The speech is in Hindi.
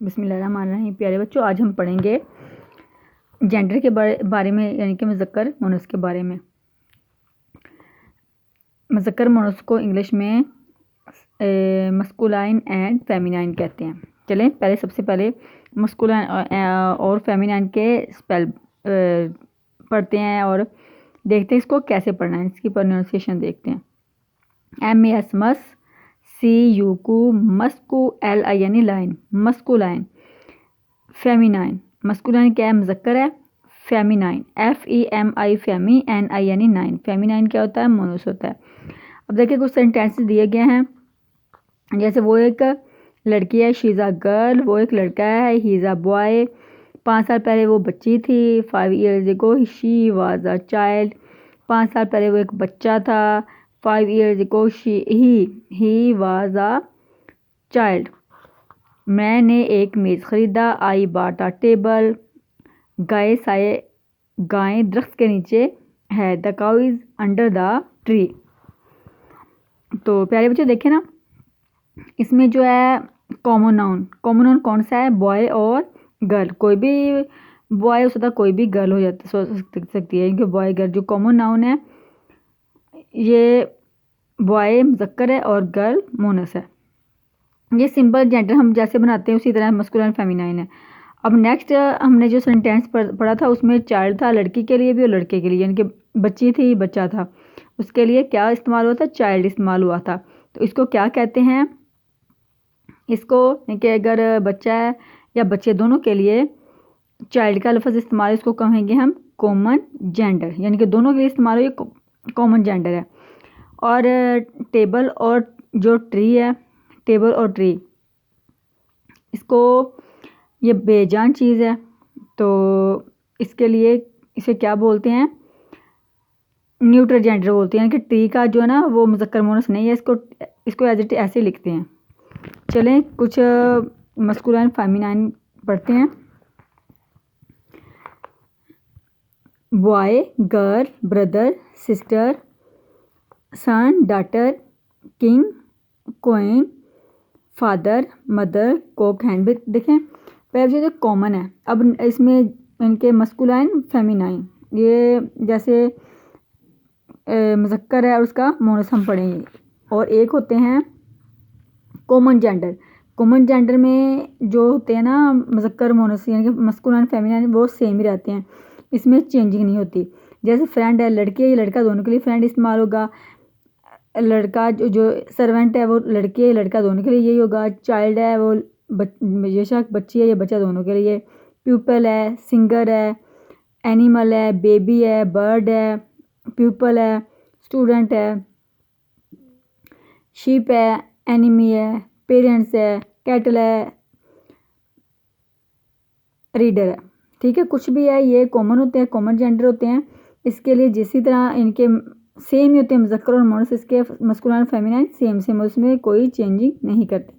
बिस्मिल्लाहिर्रहमानिर्रहीम। प्यारे बच्चों, आज हम पढ़ेंगे जेंडर के बारे में, यानी कि मुज़क्कर मुअन्नस के बारे में। मुज़क्कर मुअन्नस को इंग्लिश में मस्कुलाइन एंड फेमिनाइन कहते हैं। चलें पहले सबसे पहले मस्कुलाइन और फेमिनाइन के स्पेल पढ़ते हैं और देखते हैं इसको कैसे पढ़ना है, इसकी प्रोनाउंसिएशन देखते हैं। MAS मस, CU मस्कु, LIN line, masculine. Feminine, masculine क्या है? मुज़क्कर है। Feminine FEMI फेमी, NINE nine. Feminine क्या होता है? मोनस होता है। अब देखिए कुछ सेंटेंसेस दिए गए हैं, जैसे वो एक लड़की है, शी इज़ अ गर्ल, वो एक लड़का है, ही इज़ अ बॉय। 5 साल पहले वो बच्ची थी, 5 years ago she was a child. 5 साल पहले वो एक बच्चा था, 5 years ago he was a child. मैंने एक मेज़ ख़रीदा, आई बॉट अ टेबल। गाय दरख्त के नीचे है, the cow is under the tree. तो प्यारे बच्चे देखें ना, इसमें जो है कॉमन नाउन कौन सा है? बॉय और गर्ल। कोई भी बॉय हो सकता, कोई भी गर्ल हो सकती है, क्योंकि बॉय गर्ल जो कॉमन नाउन है, ये बॉय मुज़क्कर है और गर्ल मोनस है। ये सिंपल जेंडर हम जैसे बनाते हैं उसी तरह मस्कुलाइन फेमिनाइन है। अब नेक्स्ट हमने जो सेंटेंस पढ़ा था उसमें चाइल्ड था, लड़की के लिए भी और लड़के के लिए, यानी कि बच्ची थी, बच्चा था, उसके लिए क्या इस्तेमाल हुआ था? चाइल्ड इस्तेमाल हुआ था। तो इसको क्या कहते हैं? इसको कि अगर बच्चा है या बच्चे दोनों के लिए चाइल्ड का लफ्ज़ इस्तेमाल, इसको कहेंगे हम कॉमन जेंडर, यानी कि दोनों के लिए इस्तेमाल हो, ये कॉमन जेंडर है। और टेबल और जो ट्री है, टेबल और ट्री, इसको ये बेजान चीज़ है, तो इसके लिए इसे क्या बोलते हैं? न्यूट्रल जेंडर बोलते हैं, यानी कि ट्री का जो है ना वो मुज़क्कर मुअन्नस नहीं है, इसको एज इट ऐसे लिखते हैं। चलें कुछ मस्कुलाइन फेमिनाइन पढ़ते हैं। Boy, girl, brother, sister, son, daughter, king, queen, father, mother, cock, hen. देखें पहले जो कॉमन है, अब इसमें इनके मस्कुलाइन फेमिनाइन, ये जैसे मुज़क्कर है और उसका मोनस हम पढ़ेंगे। और एक होते हैं कॉमन जेंडर। कॉमन जेंडर में जो होते हैं ना मुज़क्कर मोनस, यानी कि मस्कुलाइन फेमिनाइन, वो सेम ही रहते हैं, इसमें चेंजिंग नहीं होती। जैसे फ्रेंड है, लड़की है या लड़का, दोनों के लिए फ्रेंड इस्तेमाल होगा। लड़का जो सर्वेंट है वो लड़की है, लड़का, दोनों के लिए यही होगा। चाइल्ड है वो बेशक बच्ची है या बच्चा, दोनों के लिए। प्यूपल है, सिंगर है, एनिमल है, बेबी है, बर्ड है, प्यूपल है, स्टूडेंट है, शीप है, एनिमी है, पेरेंट्स है, कैटल है, रीडर है। ठीक है, कुछ भी है, ये कॉमन होते हैं, कॉमन जेंडर होते हैं। इसके लिए जिसी तरह इनके सेम ही होते हैं मुज़क्कर और मुअन्नस, इसके मस्कुलाइन फेमिनाइन सेम उसमें कोई चेंजिंग नहीं करते।